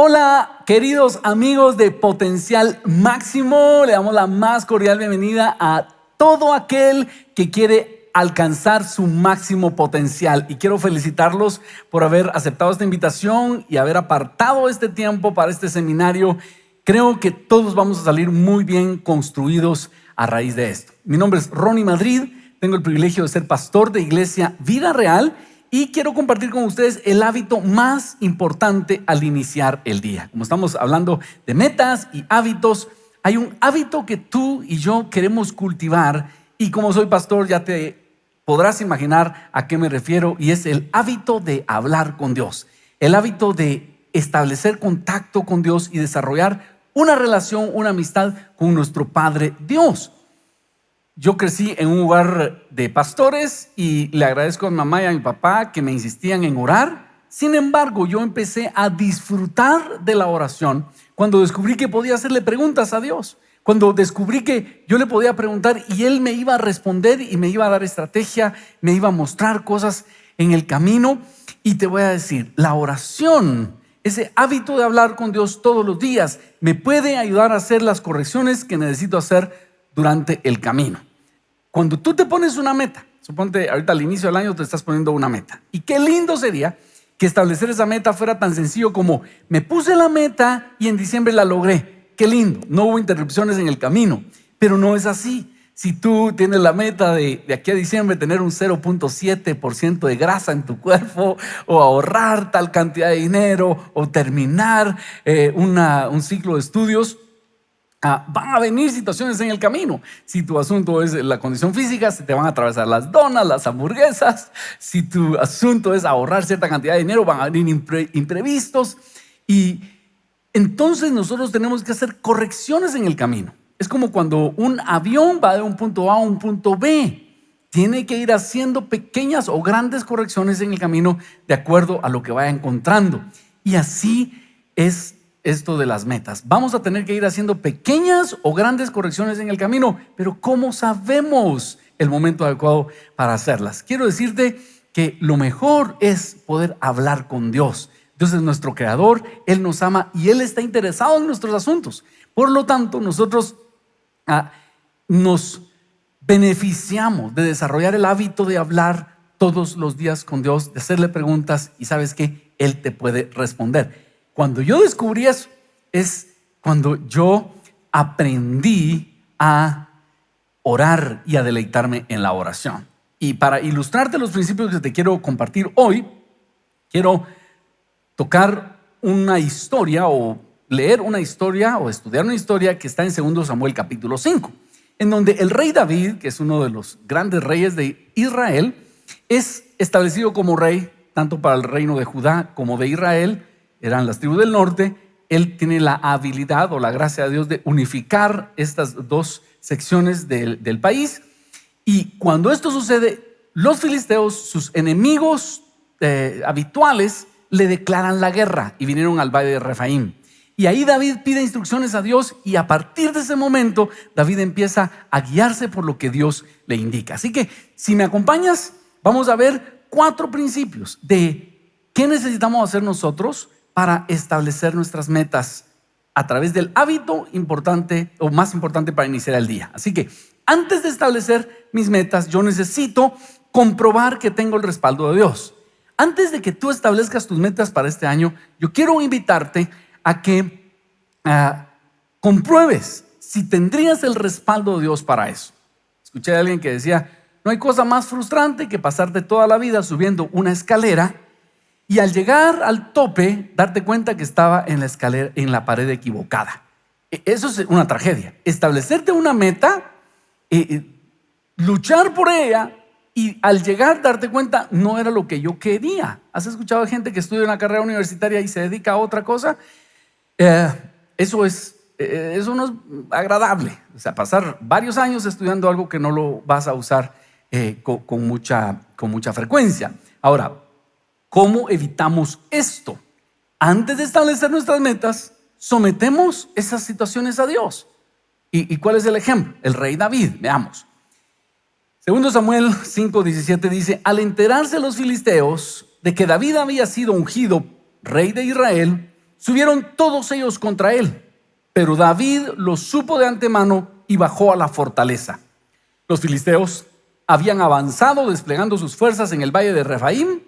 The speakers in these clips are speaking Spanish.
Hola, queridos amigos de Potencial Máximo. Le damos la más cordial bienvenida a todo aquel que quiere alcanzar su máximo potencial. Y quiero felicitarlos por haber aceptado esta invitación y haber apartado este tiempo para este seminario. Creo que todos vamos a salir muy bien construidos a raíz de esto. Mi nombre es Ronnie Madrid. Tengo el privilegio de ser pastor de Iglesia Vida Real. Y quiero compartir con ustedes el hábito más importante al iniciar el día. Como estamos hablando de metas y hábitos, hay un hábito que tú y yo queremos cultivar. Y como soy pastor, ya te podrás imaginar a qué me refiero. Y es el hábito de hablar con Dios. El hábito de establecer contacto con Dios y desarrollar una relación, una amistad con nuestro Padre Dios. Yo crecí en un hogar de pastores y le agradezco a mi mamá y a mi papá que me insistían en orar. Sin embargo, yo empecé a disfrutar de la oración cuando descubrí que podía hacerle preguntas a Dios. Cuando descubrí que yo le podía preguntar y Él me iba a responder y me iba a dar estrategia, me iba a mostrar cosas en el camino. Y te voy a decir, la oración, ese hábito de hablar con Dios todos los días, me puede ayudar a hacer las correcciones que necesito hacer durante el camino. Cuando tú te pones una meta, suponte ahorita al inicio del año te estás poniendo una meta. Y qué lindo sería que establecer esa meta fuera tan sencillo como me puse la meta y en diciembre la logré. Qué lindo, no hubo interrupciones en el camino, pero no es así. Si tú tienes la meta de aquí a diciembre tener un 0.7% de grasa en tu cuerpo, o ahorrar tal cantidad de dinero, o terminar un ciclo de estudios, van a venir situaciones en el camino. Si tu asunto es la condición física, se te van a atravesar las donas, las hamburguesas. Si tu asunto es ahorrar cierta cantidad de dinero, van a venir imprevistos. Y entonces nosotros tenemos que hacer correcciones en el camino. Es como cuando un avión va de un punto A a un punto B. Tiene que ir haciendo pequeñas o grandes correcciones en el camino de acuerdo a lo que vaya encontrando. Y así es esto de las metas. Vamos a tener que ir haciendo pequeñas o grandes correcciones en el camino, pero ¿cómo sabemos el momento adecuado para hacerlas? Quiero decirte que lo mejor es poder hablar con Dios. Dios es nuestro creador, Él nos ama y Él está interesado en nuestros asuntos. Por lo tanto, nosotros nos beneficiamos de desarrollar el hábito de hablar todos los días con Dios, de hacerle preguntas y sabes que Él te puede responder. Cuando yo descubrí eso, es cuando yo aprendí a orar y a deleitarme en la oración. Y para ilustrarte los principios que te quiero compartir hoy, quiero tocar una historia o leer una historia o estudiar una historia que está en 2 Samuel capítulo 5, en donde el rey David, que es uno de los grandes reyes de Israel, es establecido como rey tanto para el reino de Judá como de Israel. Eran las tribus del norte. Él tiene la habilidad o la gracia de Dios de unificar estas dos secciones del país. Y cuando esto sucede, los filisteos, sus enemigos habituales, le declaran la guerra y vinieron al valle de Refaim. Y ahí David pide instrucciones a Dios y a partir de ese momento David empieza a guiarse por lo que Dios le indica. Así que si me acompañas, vamos a ver 4 principios de qué necesitamos hacer nosotros para establecer nuestras metas a través del hábito importante o más importante para iniciar el día. Así que antes de establecer mis metas, yo necesito comprobar que tengo el respaldo de Dios. Antes de que tú establezcas tus metas para este año, yo quiero invitarte a que compruebes si tendrías el respaldo de Dios para eso. Escuché a alguien que decía, no hay cosa más frustrante que pasarte toda la vida subiendo una escalera y al llegar al tope, darte cuenta que estaba en la escalera, en la pared equivocada. Eso es una tragedia. Establecerte una meta, luchar por ella y al llegar darte cuenta, no era lo que yo quería. ¿Has escuchado a gente que estudia una carrera universitaria y se dedica a otra cosa? Eso no es agradable. O sea, pasar varios años estudiando algo que no lo vas a usar con mucha frecuencia. Ahora, ¿cómo evitamos esto? Antes de establecer nuestras metas, sometemos esas situaciones a Dios. ¿Y cuál es el ejemplo? El rey David, veamos. 2 Samuel 5:17 dice, al enterarse los filisteos de que David había sido ungido rey de Israel, subieron todos ellos contra él, pero David lo supo de antemano y bajó a la fortaleza. Los filisteos habían avanzado desplegando sus fuerzas en el valle de Refaim,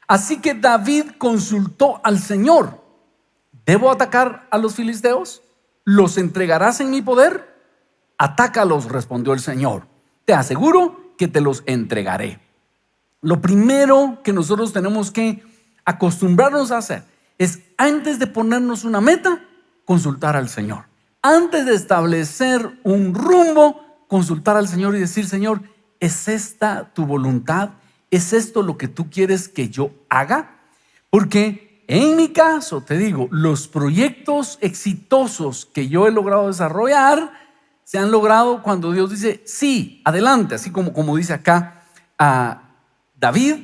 así que David consultó al Señor: ¿debo atacar a los filisteos? ¿Los entregarás en mi poder? Atácalos, respondió el Señor. Te aseguro que te los entregaré. Lo primero que nosotros tenemos que acostumbrarnos a hacer es, antes de ponernos una meta, consultar al Señor. Antes de establecer un rumbo, consultar al Señor y decir: Señor, ¿es esta tu voluntad? ¿Es esto lo que tú quieres que yo haga? Porque en mi caso, te digo, los proyectos exitosos que yo he logrado desarrollar se han logrado cuando Dios dice: sí, adelante. Así como dice acá a David: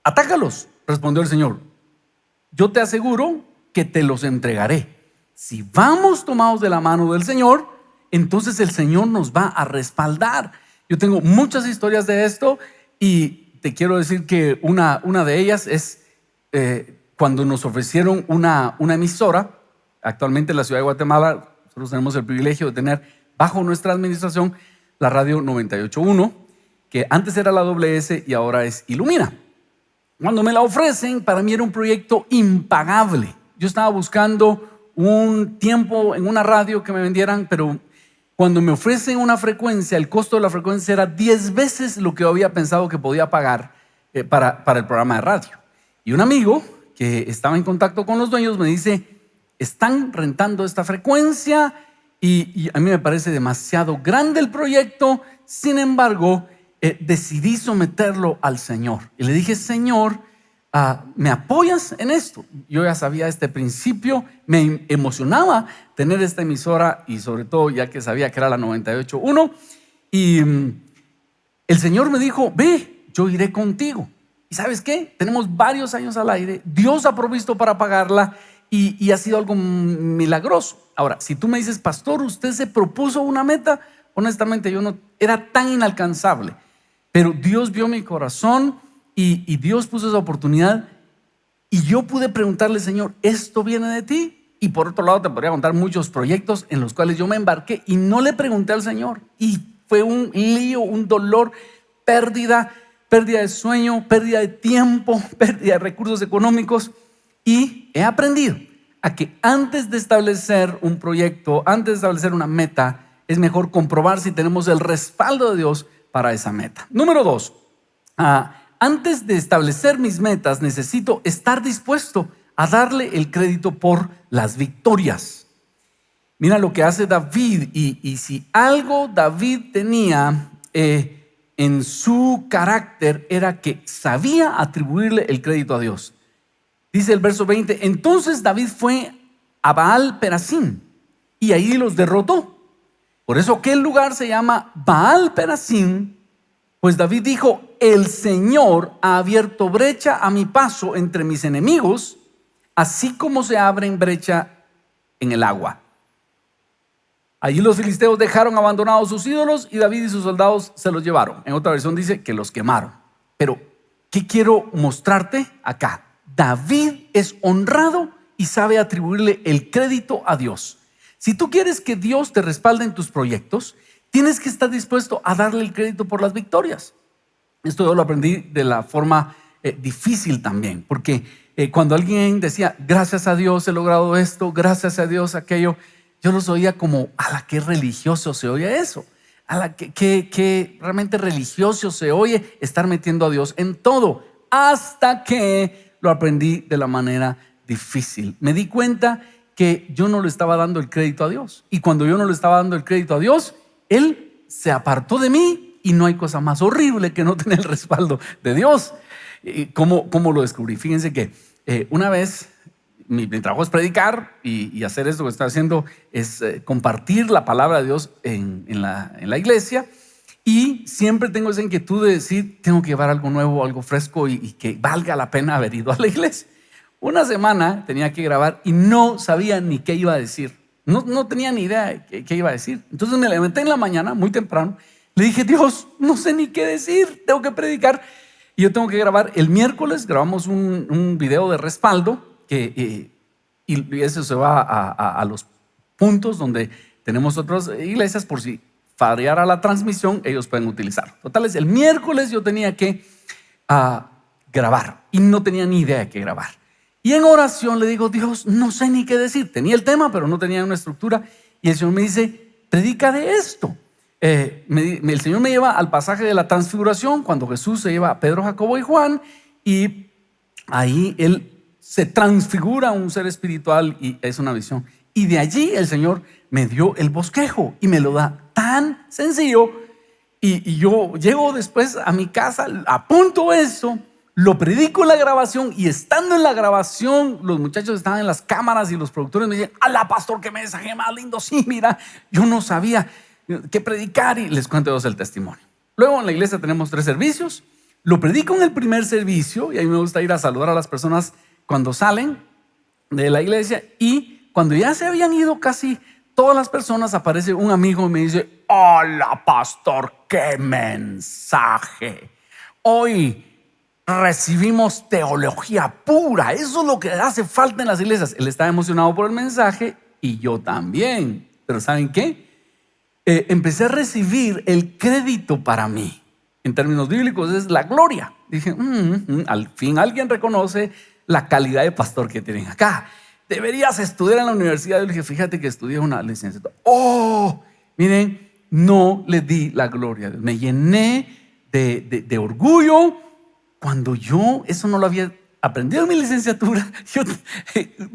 atácalos, respondió el Señor. Yo te aseguro que te los entregaré. Si vamos tomados de la mano del Señor, entonces el Señor nos va a respaldar. Yo tengo muchas historias de esto y te quiero decir que una de ellas es cuando nos ofrecieron una emisora. Actualmente en la ciudad de Guatemala nosotros tenemos el privilegio de tener bajo nuestra administración la radio 98.1, que antes era la WS y ahora es Ilumina. Cuando me la ofrecen, para mí era un proyecto impagable. Yo estaba buscando un tiempo en una radio que me vendieran, pero cuando me ofrecen una frecuencia, el costo de la frecuencia era 10 veces lo que yo había pensado que podía pagar para el programa de radio. Y un amigo que estaba en contacto con los dueños me dice: están rentando esta frecuencia y a mí me parece demasiado grande el proyecto. Sin embargo, decidí someterlo al Señor. Y le dije: Señor, ¿me apoyas en esto? Yo ya sabía este principio, me emocionaba tener esta emisora y sobre todo ya que sabía que era la 98.1. Y el Señor me dijo: ve, yo iré contigo. ¿Y sabes qué? Tenemos varios años al aire, Dios ha provisto para pagarla y ha sido algo milagroso. Ahora, si tú me dices: pastor, ¿usted se propuso una meta? Honestamente, yo no era tan inalcanzable, pero Dios vio mi corazón y Dios puso esa oportunidad y yo pude preguntarle: Señor, ¿esto viene de ti? Y por otro lado te podría contar muchos proyectos en los cuales yo me embarqué y no le pregunté al Señor, y fue un lío, un dolor, pérdida de sueño, pérdida de tiempo, pérdida de recursos económicos. Y he aprendido a que antes de establecer un proyecto, antes de establecer una meta, es mejor comprobar si tenemos el respaldo de Dios para esa meta. Número 2, antes de establecer mis metas, necesito estar dispuesto a darle el crédito por las victorias. Mira lo que hace David, y si algo David tenía en su carácter era que sabía atribuirle el crédito a Dios. Dice el verso 20: entonces David fue a Baal Perasim y ahí los derrotó. Por eso aquel lugar se llama Baal Perasim, pues David dijo: el Señor ha abierto brecha a mi paso entre mis enemigos, así como se abren brecha en el agua. Allí los filisteos dejaron abandonados sus ídolos y David y sus soldados se los llevaron. En otra versión dice que los quemaron. Pero, ¿qué quiero mostrarte acá? David es honrado y sabe atribuirle el crédito a Dios. Si tú quieres que Dios te respalde en tus proyectos, tienes que estar dispuesto a darle el crédito por las victorias. Esto yo lo aprendí de la forma difícil también, porque cuando alguien decía: gracias a Dios he logrado esto, gracias a Dios aquello, yo los oía como: a la que religioso se oye eso, a la que realmente religioso se oye estar metiendo a Dios en todo, hasta que lo aprendí de la manera difícil. Me di cuenta que yo no le estaba dando el crédito a Dios, y cuando yo no le estaba dando el crédito a Dios, Él se apartó de mí, y no hay cosa más horrible que no tener el respaldo de Dios. ¿Cómo lo descubrí? Fíjense que una vez mi trabajo es predicar y hacer esto que estoy haciendo es compartir la palabra de Dios en la iglesia, y siempre tengo esa inquietud de decir: tengo que llevar algo nuevo, algo fresco y que valga la pena haber ido a la iglesia. Una semana tenía que grabar y no sabía ni qué iba a decir, no tenía ni idea de qué iba a decir. Entonces me levanté en la mañana muy temprano, le dije: Dios, no sé ni qué decir, tengo que predicar y yo tengo que grabar. El miércoles grabamos un video de respaldo que y eso se va a los puntos donde tenemos otras iglesias por si fallara la transmisión, ellos pueden utilizarlo. Total, el miércoles yo tenía que grabar y no tenía ni idea de qué grabar. Y en oración le digo, Dios, no sé ni qué decir. Tenía el tema, pero no tenía una estructura. Y el Señor me dice, predica de esto. El Señor me lleva al pasaje de la transfiguración, cuando Jesús se lleva a Pedro, Jacobo y Juan, y ahí Él se transfigura a un ser espiritual y es una visión. Y de allí el Señor me dio el bosquejo y me lo da tan sencillo. Y yo llego después a mi casa, apunto eso, lo predico en la grabación, y estando en la grabación, los muchachos estaban en las cámaras y los productores me dicen, ¡ala, pastor, qué mensaje más lindo! Sí, mira, yo no sabía qué predicar, y les cuento el testimonio. Luego en la iglesia tenemos 3 servicios. Lo predico en el primer servicio, y a mí me gusta ir a saludar a las personas cuando salen de la iglesia, y cuando ya se habían ido casi todas las personas, aparece un amigo y me dice, ¡hola, pastor! ¡Qué mensaje! Hoy recibimos teología pura. Eso es lo que hace falta en las iglesias. Él está emocionado por el mensaje y yo también. Pero ¿saben qué? Empecé a recibir el crédito para mí. En términos bíblicos es la gloria. Dije, al fin alguien reconoce la calidad de pastor que tienen acá. Deberías estudiar en la universidad. Yo le dije, fíjate que estudié una licenciatura. Miren, no le di la gloria. Me llené de orgullo cuando yo eso no lo había aprendido en mi licenciatura. Yo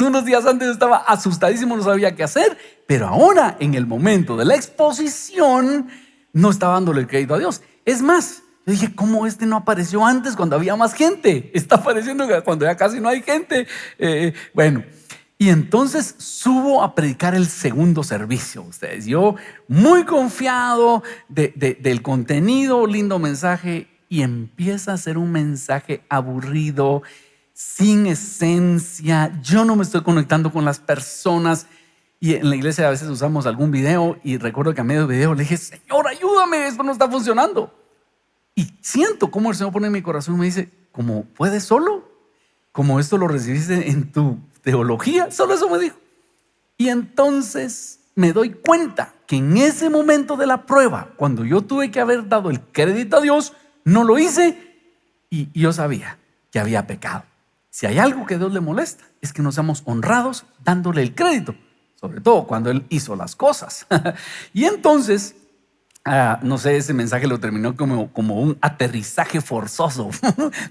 unos días antes estaba asustadísimo, no sabía qué hacer, pero ahora en el momento de la exposición no estaba dándole el crédito a Dios. Es más, yo dije, ¿cómo no apareció antes cuando había más gente? Está apareciendo cuando ya casi no hay gente. Bueno, y entonces subo a predicar el segundo servicio. Ustedes, yo muy confiado del contenido, lindo mensaje, y empieza a ser un mensaje aburrido, sin esencia. Yo no me estoy conectando con las personas. Y en la iglesia a veces usamos algún video, y recuerdo que a medio video le dije, Señor, ayúdame, esto no está funcionando. Y siento cómo el Señor pone en mi corazón y me dice, ¿cómo puedes solo? Como esto lo recibiste en tu teología, solo eso me dijo. Y entonces me doy cuenta que en ese momento de la prueba, cuando yo tuve que haber dado el crédito a Dios, no lo hice, y yo sabía que había pecado. Si hay algo que a Dios le molesta, es que no seamos honrados dándole el crédito, sobre todo cuando Él hizo las cosas. Y entonces, no sé, ese mensaje lo terminó como un aterrizaje forzoso.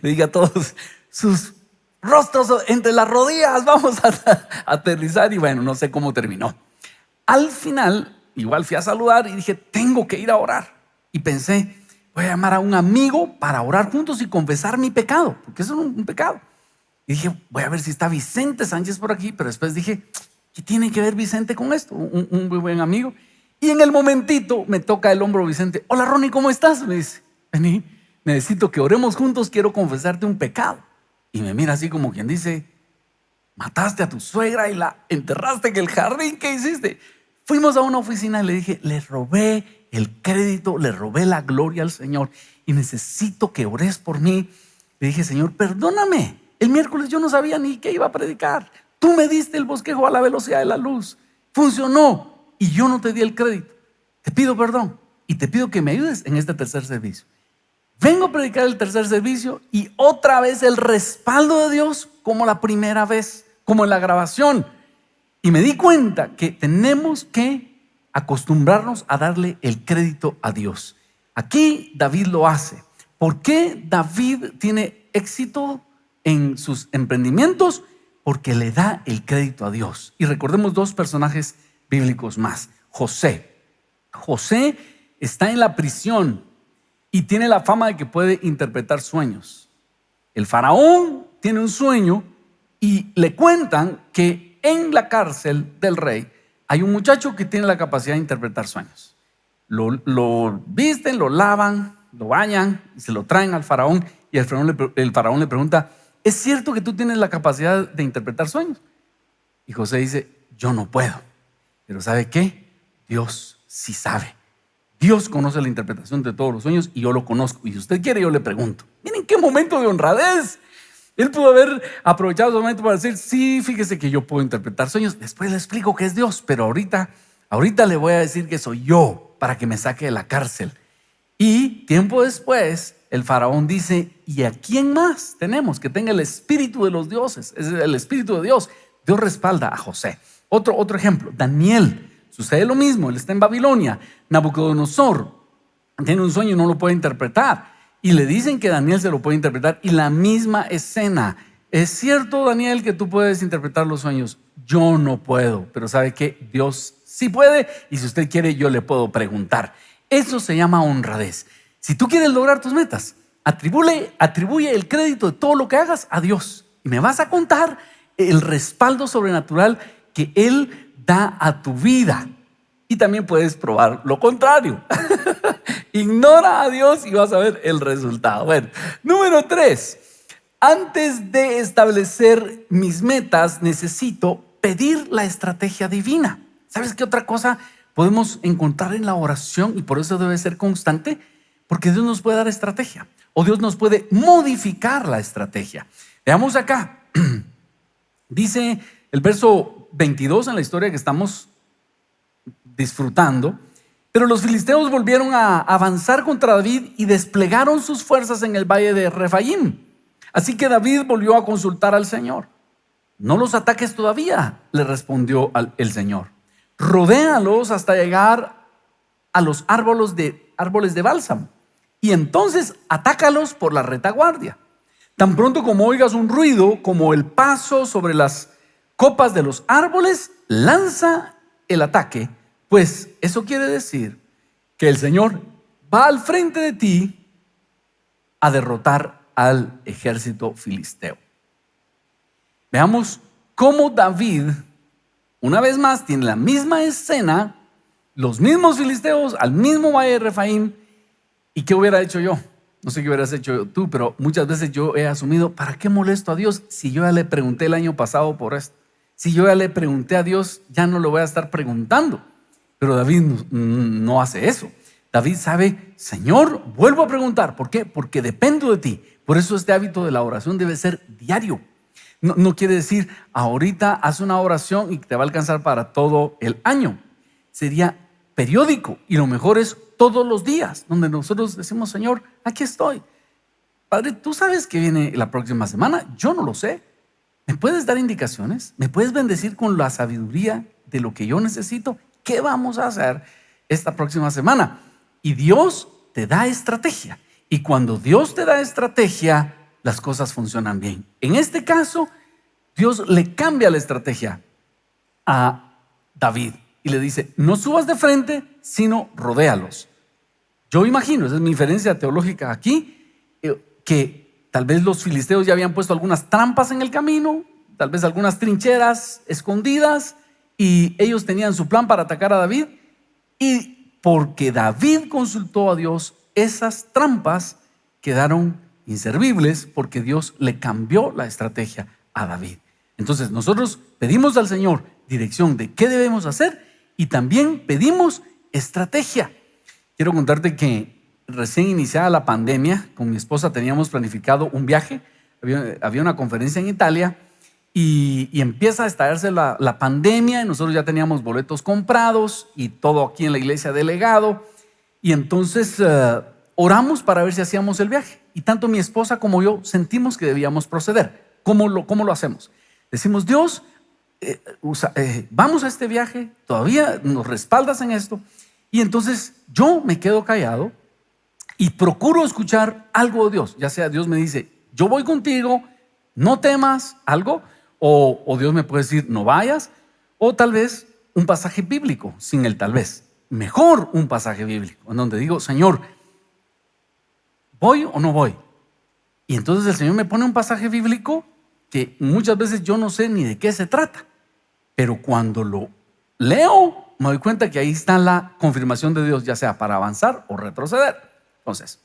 Le dije a todos, sus rostros entre las rodillas, vamos a aterrizar. Y bueno, no sé cómo terminó. Al final, igual fui a saludar y dije, tengo que ir a orar. Y pensé, voy a llamar a un amigo para orar juntos y confesar mi pecado, porque eso es un pecado. Y dije, voy a ver si está Vicente Sánchez por aquí. Pero después dije, ¿qué tiene que ver Vicente con esto? Un muy buen amigo. Y en el momentito me toca el hombro Vicente. Hola, Ronnie, ¿cómo estás? Me dice, vení, necesito que oremos juntos, quiero confesarte un pecado. Y me mira así como quien dice, mataste a tu suegra y la enterraste en el jardín, ¿qué hiciste? Fuimos a una oficina y le dije, le robé el crédito, le robé la gloria al Señor y necesito que ores por mí. Le dije, Señor, perdóname, el miércoles yo no sabía ni qué iba a predicar. Tú me diste el bosquejo a la velocidad de la luz, funcionó y yo no te di el crédito. Te pido perdón y te pido que me ayudes en este tercer servicio. Vengo a predicar el tercer servicio y otra vez el respaldo de Dios, como la primera vez, como en la grabación. Y me di cuenta que tenemos que acostumbrarnos a darle el crédito a Dios. Aquí David lo hace. ¿Por qué David tiene éxito en sus emprendimientos? Porque le da el crédito a Dios. Y recordemos 2 personajes bíblicos más. José. José está en la prisión y tiene la fama de que puede interpretar sueños. El faraón tiene un sueño y le cuentan que en la cárcel del rey hay un muchacho que tiene la capacidad de interpretar sueños. Lo visten, lo lavan, lo bañan y se lo traen al faraón. Y el faraón le pregunta, ¿es cierto que tú tienes la capacidad de interpretar sueños? Y José dice, yo no puedo. Pero ¿sabe qué? Dios sí sabe. Dios conoce la interpretación de todos los sueños y yo lo conozco. Y si usted quiere, yo le pregunto. Miren qué momento de honradez. Él pudo haber aprovechado su momento para decir, sí, fíjese que yo puedo interpretar sueños, después le explico que es Dios, pero ahorita le voy a decir que soy yo para que me saque de la cárcel. Y tiempo después, el faraón dice, ¿y a quién más tenemos que tenga el espíritu de los dioses? Es el espíritu de Dios. Dios respalda a José. Otro ejemplo, Daniel. Sucede lo mismo, él está en Babilonia. Nabucodonosor tiene un sueño y no lo puede interpretar. Y le dicen que Daniel se lo puede interpretar. Y la misma escena. ¿Es cierto, Daniel, que tú puedes interpretar los sueños? Yo no puedo, pero ¿sabe qué? Dios sí puede. Y si usted quiere, yo le puedo preguntar. Eso se llama honradez. Si tú quieres lograr tus metas, atribuye el crédito de todo lo que hagas a Dios. Y me vas a contar el respaldo sobrenatural que Él da a tu vida. Y también puedes probar lo contrario. Ignora a Dios y vas a ver el resultado. Bueno, número 3. Antes de establecer mis metas, necesito pedir la estrategia divina. ¿Sabes qué otra cosa podemos encontrar en la oración? Y por eso debe ser constante, porque Dios nos puede dar estrategia o Dios nos puede modificar la estrategia. Veamos acá. Dice el verso 22 en la historia que estamos disfrutando. Pero los filisteos volvieron a avanzar contra David y desplegaron sus fuerzas en el valle de Refaim. Así que David volvió a consultar al Señor. No los ataques todavía, le respondió el Señor. Rodéalos hasta llegar a los árboles de bálsamo y entonces atácalos por la retaguardia. Tan pronto como oigas un ruido como el paso sobre las copas de los árboles, lanza el ataque, pues eso quiere decir que el Señor va al frente de ti a derrotar al ejército filisteo. Veamos cómo David, una vez más, tiene la misma escena, los mismos filisteos, al mismo valle de Refaim. ¿Y qué hubiera hecho yo? No sé qué hubieras hecho tú, pero muchas veces yo he asumido, ¿para qué molesto a Dios si yo ya le pregunté el año pasado por esto? Si yo ya le pregunté a Dios, ya no lo voy a estar preguntando. Pero David no hace eso. David sabe, Señor, vuelvo a preguntar. ¿Por qué? Porque dependo de ti. Por eso este hábito de la oración debe ser diario. No quiere decir, ahorita haz una oración y te va a alcanzar para todo el año. Sería periódico y lo mejor es todos los días, donde nosotros decimos, Señor, aquí estoy. Padre, ¿tú sabes que viene la próxima semana? Yo no lo sé. ¿Me puedes dar indicaciones? ¿Me puedes bendecir con la sabiduría de lo que yo necesito? ¿Qué vamos a hacer esta próxima semana? Y Dios te da estrategia. Y cuando Dios te da estrategia, las cosas funcionan bien. En este caso, Dios le cambia la estrategia a David y le dice, no subas de frente, sino rodéalos. Yo imagino, esa es mi inferencia teológica aquí, que tal vez los filisteos ya habían puesto algunas trampas en el camino, tal vez algunas trincheras escondidas, y ellos tenían su plan para atacar a David. Y porque David consultó a Dios, esas trampas quedaron inservibles porque Dios le cambió la estrategia a David. Entonces nosotros pedimos al Señor dirección de qué debemos hacer y también pedimos estrategia. Quiero contarte que recién iniciada la pandemia, con mi esposa teníamos planificado un viaje. Había una conferencia en Italia y empieza a estallarse la pandemia y nosotros ya teníamos boletos comprados y todo aquí en la iglesia delegado. Y entonces oramos para ver si hacíamos el viaje. Y tanto mi esposa como yo sentimos que debíamos proceder. ¿Cómo lo hacemos? Decimos, Dios, vamos a este viaje, todavía nos respaldas en esto. Y entonces yo me quedo callado y procuro escuchar algo de Dios. Ya sea Dios me dice, yo voy contigo, no temas, algo. O Dios me puede decir, no vayas. O tal vez un pasaje bíblico, sin el tal vez. Mejor un pasaje bíblico, en donde digo, Señor, ¿voy o no voy? Y entonces el Señor me pone un pasaje bíblico que muchas veces yo no sé ni de qué se trata. Pero cuando lo leo, me doy cuenta que ahí está la confirmación de Dios, ya sea para avanzar o retroceder. Entonces,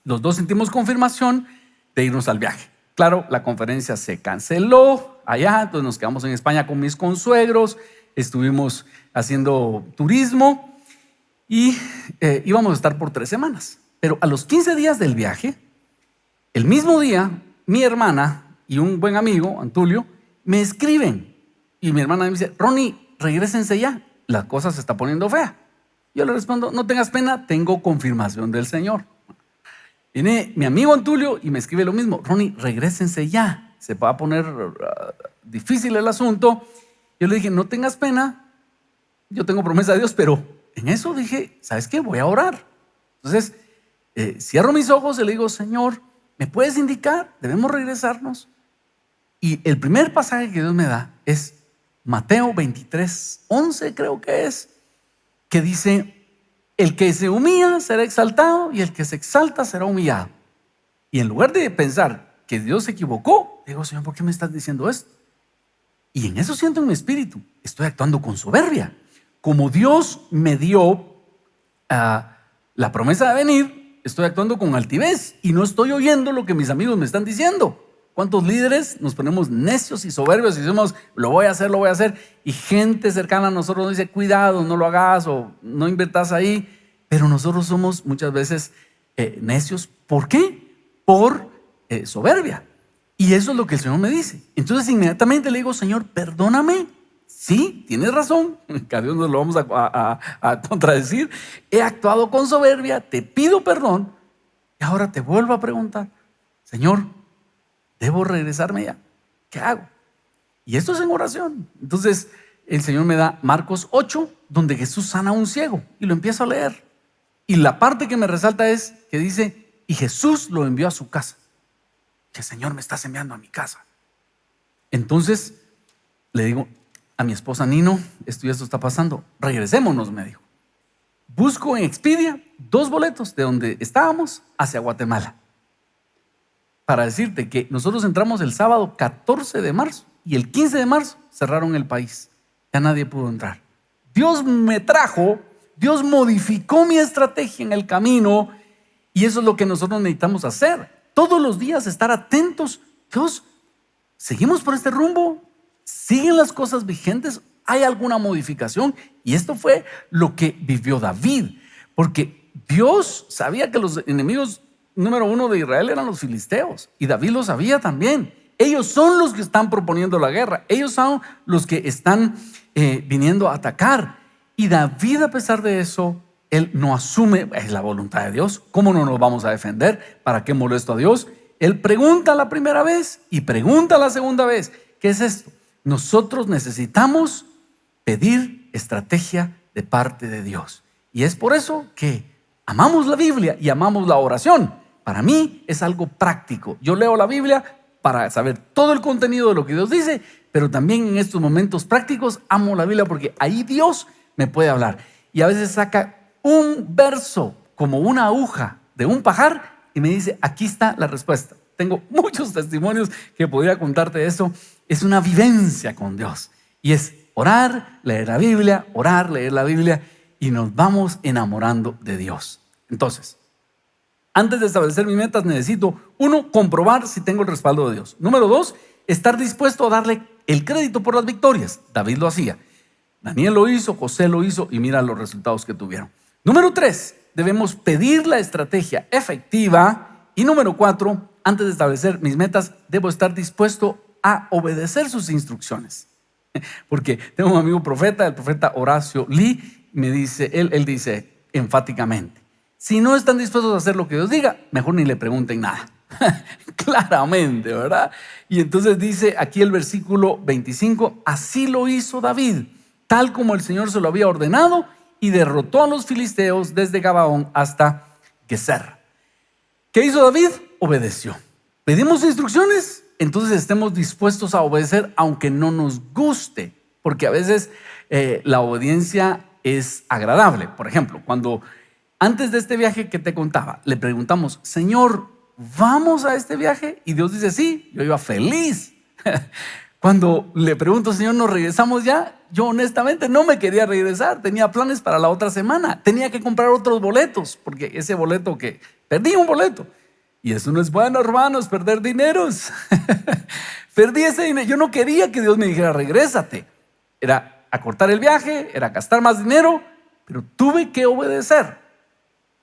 los dos sentimos confirmación de irnos al viaje. Claro, la conferencia se canceló allá, entonces nos quedamos en España con mis consuegros, estuvimos haciendo turismo y íbamos a estar por 3 semanas. Pero a los 15 días del viaje, el mismo día, mi hermana y un buen amigo, Antulio, me escriben. Y mi hermana me dice: Ronnie, regrésense ya, la cosa se está poniendo fea. Yo le respondo: no tengas pena, tengo confirmación del Señor. Viene mi amigo Antulio y me escribe lo mismo: Ronnie, regrésense ya, se va a poner difícil el asunto. Yo le dije: no tengas pena, yo tengo promesa de Dios. Pero en eso dije: ¿sabes qué? Voy a orar. Entonces cierro mis ojos y le digo: Señor, ¿me puedes indicar? ¿Debemos regresarnos? Y el primer pasaje que Dios me da es Mateo 23:11, creo que es, que dice: el que se humilla será exaltado y el que se exalta será humillado. Y en lugar de pensar que Dios se equivocó, digo: Señor, ¿por qué me estás diciendo esto? Y en eso siento en mi espíritu: estoy actuando con soberbia. Como Dios me dio la promesa de venir, estoy actuando con altivez y no estoy oyendo lo que mis amigos me están diciendo. ¿Cuántos líderes nos ponemos necios y soberbios y decimos: lo voy a hacer, lo voy a hacer? Y gente cercana a nosotros nos dice: cuidado, no lo hagas o no invertas ahí. Pero nosotros somos muchas veces necios. ¿Por qué? Por soberbia. Y eso es lo que el Señor me dice. Entonces inmediatamente le digo: Señor, perdóname. Sí, tienes razón, que a Dios no lo vamos a contradecir. He actuado con soberbia, te pido perdón. Y ahora te vuelvo a preguntar: Señor, ¿debo regresarme ya? ¿Qué hago? Y esto es en oración. Entonces el Señor me da Marcos 8, donde Jesús sana a un ciego, y lo empiezo a leer. Y la parte que me resalta es que dice: y Jesús lo envió a su casa. Que: Señor, me estás enviando a mi casa. Entonces le digo a mi esposa: Nino, esto y esto está pasando, regresémonos, me dijo. Busco en Expedia 2 boletos de donde estábamos hacia Guatemala. Para decirte que nosotros entramos el sábado 14 de marzo y el 15 de marzo cerraron el país. Ya nadie pudo entrar. Dios me trajo, Dios modificó mi estrategia en el camino, y eso es lo que nosotros necesitamos hacer. Todos los días estar atentos. Dios, ¿seguimos por este rumbo? ¿Siguen las cosas vigentes? ¿Hay alguna modificación? Y esto fue lo que vivió David, porque Dios sabía que los enemigos número 1 de Israel eran los filisteos, y David lo sabía también. Ellos son los que están proponiendo la guerra, ellos son los que están viniendo a atacar. Y David, a pesar de eso, él no asume: es la voluntad de Dios, ¿cómo no nos vamos a defender? ¿Para qué molesto a Dios? Él pregunta la primera vez y pregunta la segunda vez: ¿qué es esto? Nosotros necesitamos pedir estrategia de parte de Dios, y es por eso que amamos la Biblia y amamos la oración. Para mí es algo práctico. Yo leo la Biblia para saber todo el contenido de lo que Dios dice, pero también en estos momentos prácticos amo la Biblia porque ahí Dios me puede hablar. Y a veces saca un verso como una aguja de un pajar y me dice: aquí está la respuesta. Tengo muchos testimonios que podría contarte de eso. Es una vivencia con Dios, y es orar, leer la Biblia, orar, leer la Biblia, y nos vamos enamorando de Dios. Entonces, antes de establecer mis metas, necesito: 1, comprobar si tengo el respaldo de Dios. Número 2, estar dispuesto a darle el crédito por las victorias. David lo hacía, Daniel lo hizo, José lo hizo, y mira los resultados que tuvieron. Número 3, debemos pedir la estrategia efectiva. Y número 4, antes de establecer mis metas, debo estar dispuesto a obedecer sus instrucciones. Porque tengo un amigo profeta, el profeta Horacio Lee, me dice, él dice enfáticamente: si no están dispuestos a hacer lo que Dios diga, mejor ni le pregunten nada. Claramente, ¿verdad? Y entonces dice aquí el versículo 25: así lo hizo David, tal como el Señor se lo había ordenado, y derrotó a los filisteos desde Gabaón hasta Geser. ¿Qué hizo David? Obedeció. Pedimos instrucciones, entonces estemos dispuestos a obedecer aunque no nos guste, porque a veces la obediencia es agradable. Por ejemplo, cuando antes de este viaje que te contaba, le preguntamos: Señor, ¿vamos a este viaje? Y Dios dice sí, yo iba feliz. Cuando le pregunto: Señor, ¿nos regresamos ya? Yo honestamente no me quería regresar, tenía planes para la otra semana, tenía que comprar otros boletos, porque ese boleto que perdí un boleto, y eso no es bueno, hermanos, perder dineros. Perdí ese dinero. Yo no quería que Dios me dijera: regrésate. Era acortar el viaje, era gastar más dinero, pero tuve que obedecer.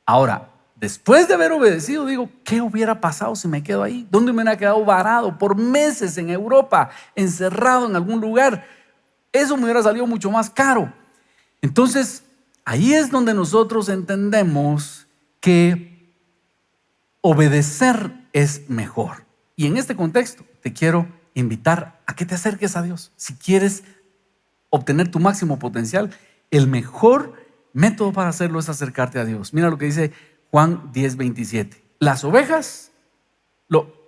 Ahora, después de haber obedecido, digo, ¿qué hubiera pasado si me quedo ahí? ¿Dónde me hubiera quedado varado por meses en Europa, encerrado en algún lugar? Eso me hubiera salido mucho más caro. Entonces, ahí es donde nosotros entendemos que obedecer es mejor. Y en este contexto te quiero invitar a que te acerques a Dios. Si quieres obtener tu máximo potencial, el mejor método para hacerlo es acercarte a Dios. Mira lo que dice Juan 10:27. Las ovejas,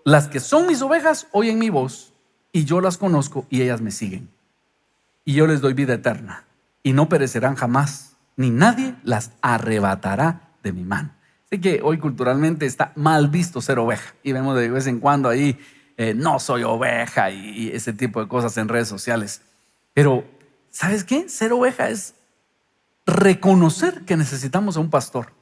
las que son mis ovejas, oyen mi voz, y yo las conozco y ellas me siguen. Y yo les doy vida eterna, y no perecerán jamás, ni nadie las arrebatará de mi mano. Sé que hoy culturalmente está mal visto ser oveja, y vemos de vez en cuando ahí, no soy oveja, y ese tipo de cosas en redes sociales. Pero, ¿sabes qué? Ser oveja es reconocer que necesitamos a un pastor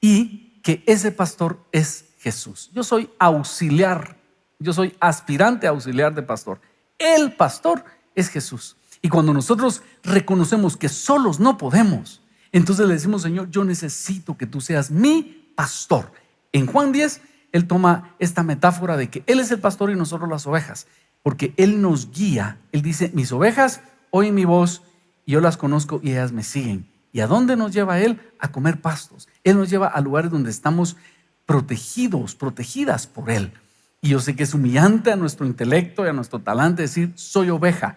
y que ese pastor es Jesús. Yo soy auxiliar, yo soy aspirante a auxiliar de pastor. El pastor es Jesús. Y cuando nosotros reconocemos que solos no podemos, entonces le decimos, Señor, yo necesito que tú seas mi pastor. En Juan 10, él toma esta metáfora de que Él es el pastor y nosotros las ovejas, porque Él nos guía. Él dice, mis ovejas oyen mi voz y yo las conozco y ellas me siguen. ¿Y a dónde nos lleva Él? A comer pastos. Él nos lleva a lugares donde estamos protegidos, protegidas por Él. Y yo sé que es humillante a nuestro intelecto y a nuestro talante decir, soy oveja.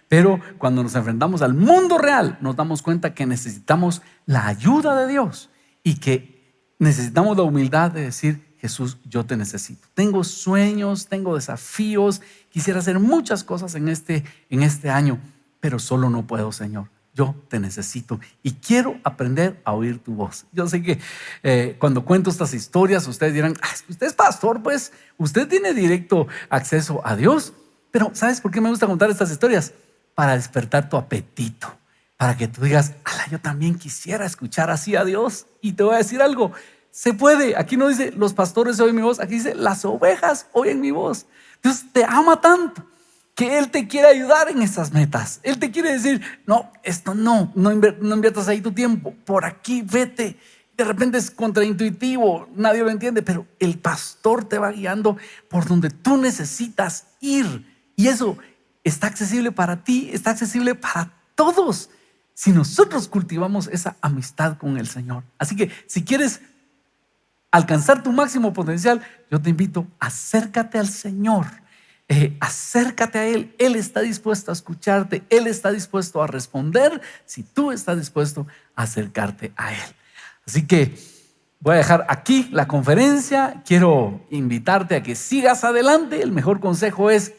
Pero cuando nos enfrentamos al mundo real, nos damos cuenta que necesitamos la ayuda de Dios y que necesitamos la humildad de decir, Jesús, yo te necesito. Tengo sueños, tengo desafíos, quisiera hacer muchas cosas en este año, pero solo no puedo, Señor. Yo te necesito y quiero aprender a oír tu voz. Yo sé que cuando cuento estas historias, ustedes dirán, usted es pastor, pues usted tiene directo acceso a Dios. Pero ¿sabes por qué me gusta contar estas historias? Para despertar tu apetito, para que tú digas, yo también quisiera escuchar así a Dios. Y te voy a decir algo, se puede. Aquí no dice los pastores oyen mi voz, aquí dice las ovejas oyen mi voz. Dios te ama tanto que Él te quiere ayudar en esas metas. Él te quiere decir, no, esto no inviertas ahí tu tiempo, por aquí vete. De repente es contraintuitivo, nadie lo entiende, pero el pastor te va guiando por donde tú necesitas ir. Y eso está accesible para ti, está accesible para todos, si nosotros cultivamos esa amistad con el Señor. Así que si quieres alcanzar tu máximo potencial, yo te invito, acércate al Señor. Acércate a Él. Él está dispuesto a escucharte. Él está dispuesto a responder si tú estás dispuesto a acercarte a Él. Así que voy a dejar aquí la conferencia. Quiero invitarte a que sigas adelante. El mejor consejo es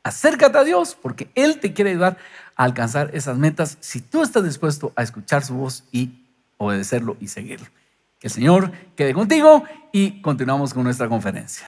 acércate a Dios porque Él te quiere ayudar a alcanzar esas metas si tú estás dispuesto a escuchar su voz y obedecerlo y seguirlo. Que el Señor quede contigo y continuamos con nuestra conferencia.